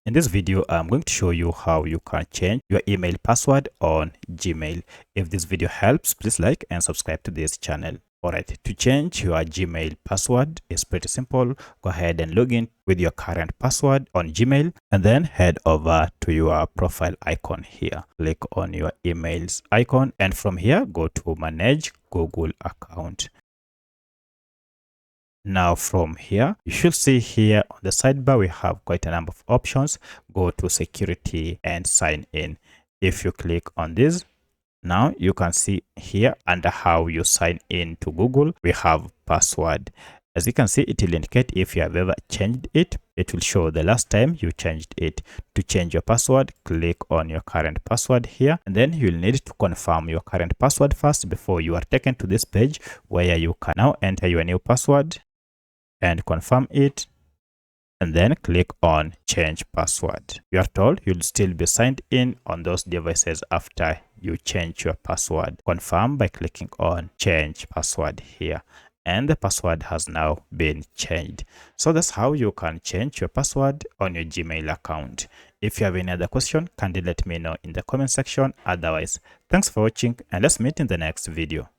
In this video, I'm going to show you how you can change your email password on Gmail. If this video helps, please like and subscribe to this channel. Alright, to change your Gmail password is pretty simple. Go ahead and log in with your current password on Gmail and then head over to your profile icon here. Click on your emails icon and from here, go to manage Google account. Now from here, you should see here on the sidebar, we have quite a number of options. Go to security and sign in. If you click on this, now you can see here under how you sign in to Google, we have password. As you can see, it will indicate if you have ever changed it. It will show the last time you changed it. To change your password, click on your current password here, and then you'll need to confirm your current password first before you are taken to this page where you can now enter your new password and confirm it, and then click on change password. You are told you'll still be signed in on those devices after you change your password. Confirm by clicking on change password here, and the password has now been changed. So that's how you can change your password on your Gmail account. If you have any other question, kindly let me know in the comment section. Otherwise, thanks for watching and let's meet in the next video.